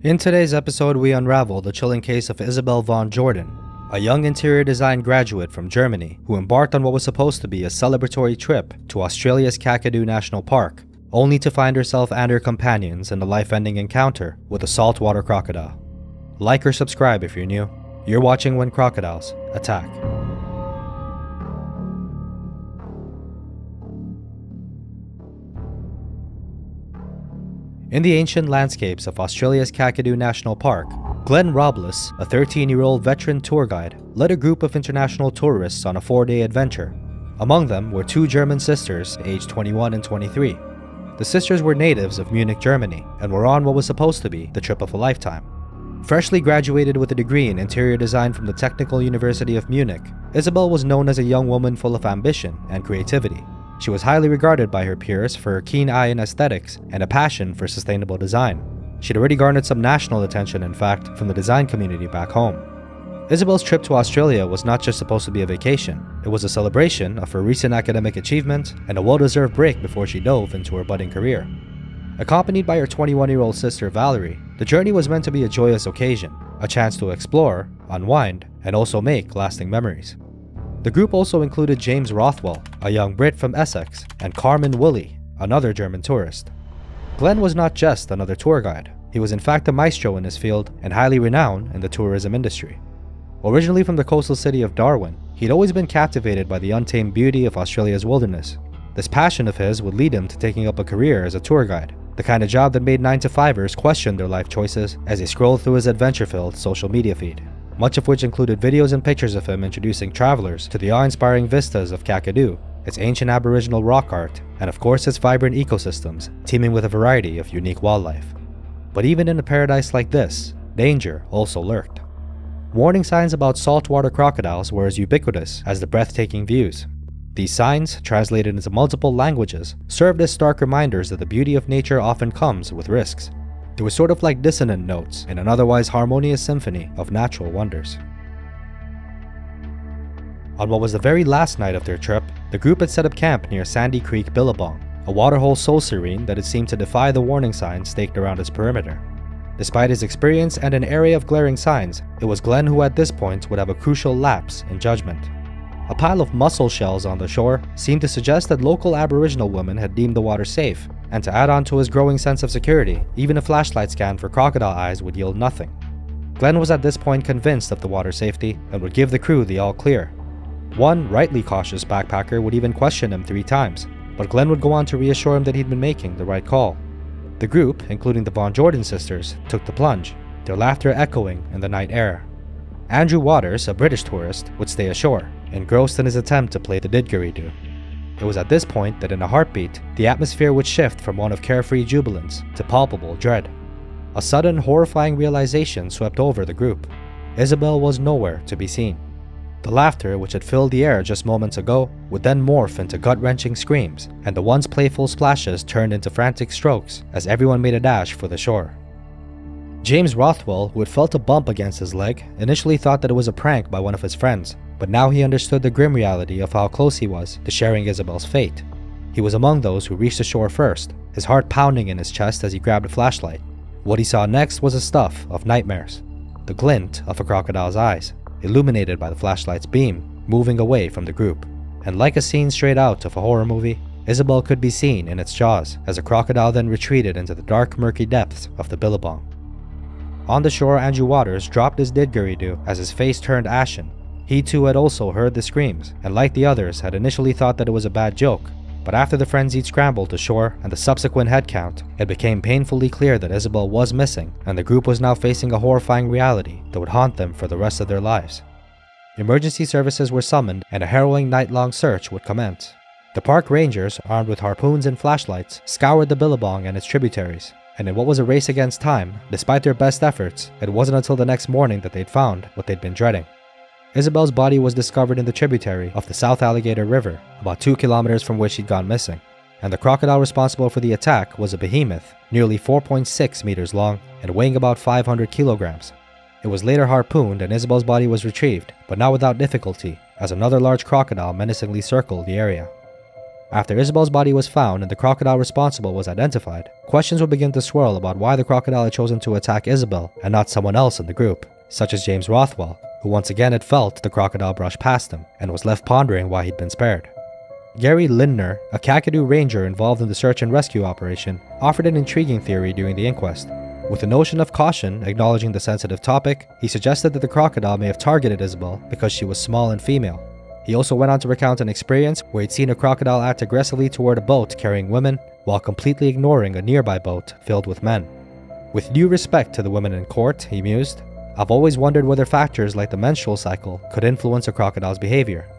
In today's episode, we unravel the chilling case of Isabel von Jordan, a young interior design graduate from Germany who embarked on what was supposed to be a celebratory trip to Australia's Kakadu National Park, only to find herself and her companions in a life-ending encounter with a saltwater crocodile. Like or subscribe if you're new. You're watching When Crocodiles Attack. In the ancient landscapes of Australia's Kakadu National Park, Glenn Robles, a 13-year-old veteran tour guide, led a group of international tourists on a 4-day adventure. Among them were two German sisters, aged 21 and 23. The sisters were natives of Munich, Germany, and were on what was supposed to be the trip of a lifetime. Freshly graduated with a degree in interior design from the Technical University of Munich, Isabel was known as a young woman full of ambition and creativity. She was highly regarded by her peers for her keen eye in aesthetics and a passion for sustainable design. She'd already garnered some national attention, in fact, from the design community back home. Isabel's trip to Australia was not just supposed to be a vacation, it was a celebration of her recent academic achievement and a well-deserved break before she dove into her budding career. Accompanied by her 21-year-old sister Valerie, the journey was meant to be a joyous occasion, a chance to explore, unwind, and also make lasting memories. The group also included James Rothwell, a young Brit from Essex, and Carmen Woolley, another German tourist. Glenn was not just another tour guide, he was in fact a maestro in his field and highly renowned in the tourism industry. Originally from the coastal city of Darwin, he'd always been captivated by the untamed beauty of Australia's wilderness. This passion of his would lead him to taking up a career as a tour guide, the kind of job that made 9-to-5ers question their life choices as they scrolled through his adventure-filled social media feed, much of which included videos and pictures of him introducing travelers to the awe-inspiring vistas of Kakadu, its ancient Aboriginal rock art, and of course its vibrant ecosystems, teeming with a variety of unique wildlife. But even in a paradise like this, danger also lurked. Warning signs about saltwater crocodiles were as ubiquitous as the breathtaking views. These signs, translated into multiple languages, served as stark reminders that the beauty of nature often comes with risks. They were sort of like dissonant notes in an otherwise harmonious symphony of natural wonders. On what was the very last night of their trip, the group had set up camp near Sandy Creek Billabong, a waterhole so serene that it seemed to defy the warning signs staked around its perimeter. Despite his experience and an array of glaring signs, it was Glenn who at this point would have a crucial lapse in judgment. A pile of mussel shells on the shore seemed to suggest that local Aboriginal women had deemed the water safe, and to add on to his growing sense of security, even a flashlight scan for crocodile eyes would yield nothing. Glenn was at this point convinced of the water's safety and would give the crew the all clear. One rightly cautious backpacker would even question him 3 times, but Glenn would go on to reassure him that he'd been making the right call. The group, including the Von Jordan sisters, took the plunge, their laughter echoing in the night air. Andrew Waters, a British tourist, would stay ashore, engrossed in his attempt to play the didgeridoo. It was at this point that in a heartbeat, the atmosphere would shift from one of carefree jubilance to palpable dread. A sudden, horrifying realization swept over the group. Isabel was nowhere to be seen. The laughter which had filled the air just moments ago would then morph into gut-wrenching screams, and the once playful splashes turned into frantic strokes as everyone made a dash for the shore. James Rothwell, who had felt a bump against his leg, initially thought that it was a prank by one of his friends, but now he understood the grim reality of how close he was to sharing Isabel's fate. He was among those who reached the shore first, his heart pounding in his chest as he grabbed a flashlight. What he saw next was the stuff of nightmares. The glint of a crocodile's eyes, illuminated by the flashlight's beam, moving away from the group. And like a scene straight out of a horror movie, Isabel could be seen in its jaws as a crocodile then retreated into the dark, murky depths of the billabong. On the shore, Andrew Waters dropped his didgeridoo as his face turned ashen. He too had also heard the screams, and like the others, had initially thought that it was a bad joke. But after the frenzied scramble to shore and the subsequent head count, it became painfully clear that Isabel was missing, and the group was now facing a horrifying reality that would haunt them for the rest of their lives. Emergency services were summoned, and a harrowing night-long search would commence. The park rangers, armed with harpoons and flashlights, scoured the billabong and its tributaries. And in what was a race against time, despite their best efforts, it wasn't until the next morning that they'd found what they'd been dreading. Isabel's body was discovered in the tributary of the South Alligator River, about 2 kilometers from where she'd gone missing. And the crocodile responsible for the attack was a behemoth, nearly 4.6 meters long and weighing about 500 kilograms. It was later harpooned and Isabel's body was retrieved, but not without difficulty, as another large crocodile menacingly circled the area. After Isabel's body was found and the crocodile responsible was identified, questions would begin to swirl about why the crocodile had chosen to attack Isabel and not someone else in the group, such as James Rothwell, who once again had felt the crocodile brush past him and was left pondering why he'd been spared. Gary Lindner, a Kakadu ranger involved in the search and rescue operation, offered an intriguing theory during the inquest. With the notion of caution acknowledging the sensitive topic, he suggested that the crocodile may have targeted Isabel because she was small and female. He also went on to recount an experience where he'd seen a crocodile act aggressively toward a boat carrying women while completely ignoring a nearby boat filled with men. With due respect to the women in court, he mused, I've always wondered whether factors like the menstrual cycle could influence a crocodile's behavior.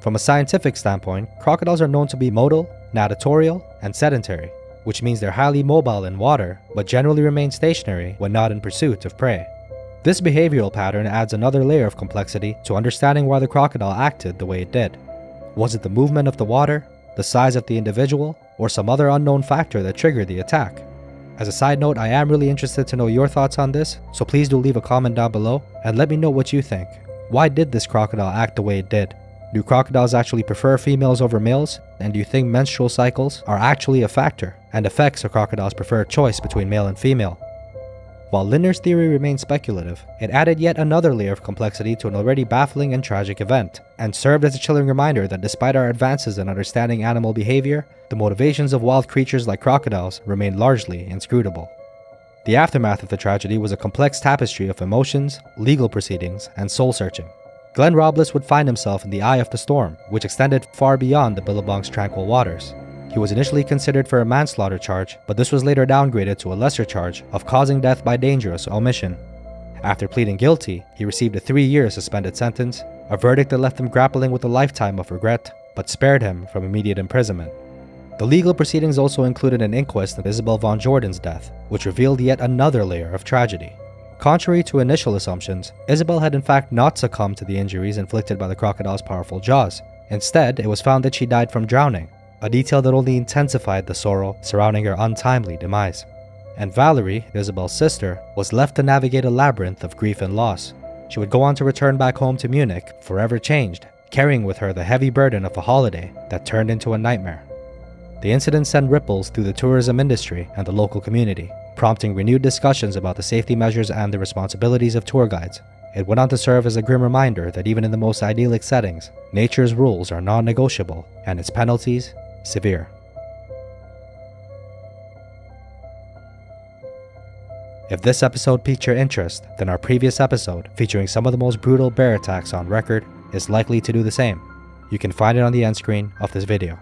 From a scientific standpoint, crocodiles are known to be motile, natatorial, and sedentary, which means they're highly mobile in water but generally remain stationary when not in pursuit of prey. This behavioral pattern adds another layer of complexity to understanding why the crocodile acted the way it did. Was it the movement of the water, the size of the individual, or some other unknown factor that triggered the attack? As a side note, I am really interested to know your thoughts on this, so please do leave a comment down below and let me know what you think. Why did this crocodile act the way it did? Do crocodiles actually prefer females over males? And do you think menstrual cycles are actually a factor and affects a crocodile's preferred choice between male and female? While Lindner's theory remained speculative, it added yet another layer of complexity to an already baffling and tragic event, and served as a chilling reminder that despite our advances in understanding animal behavior, the motivations of wild creatures like crocodiles remain largely inscrutable. The aftermath of the tragedy was a complex tapestry of emotions, legal proceedings, and soul-searching. Glenn Robles would find himself in the eye of the storm, which extended far beyond the Billabong's tranquil waters. He was initially considered for a manslaughter charge, but this was later downgraded to a lesser charge of causing death by dangerous omission. After pleading guilty, he received a 3-year suspended sentence, a verdict that left him grappling with a lifetime of regret, but spared him from immediate imprisonment. The legal proceedings also included an inquest into Isabel von Jordan's death, which revealed yet another layer of tragedy. Contrary to initial assumptions, Isabel had in fact not succumbed to the injuries inflicted by the crocodile's powerful jaws. Instead, it was found that she died from drowning, a detail that only intensified the sorrow surrounding her untimely demise. And Valerie, Isabel's sister, was left to navigate a labyrinth of grief and loss. She would go on to return back home to Munich, forever changed, carrying with her the heavy burden of a holiday that turned into a nightmare. The incident sent ripples through the tourism industry and the local community, prompting renewed discussions about the safety measures and the responsibilities of tour guides. It went on to serve as a grim reminder that even in the most idyllic settings, nature's rules are non-negotiable and its penalties severe. If this episode piqued your interest, then our previous episode, featuring some of the most brutal bear attacks on record, is likely to do the same. You can find it on the end screen of this video.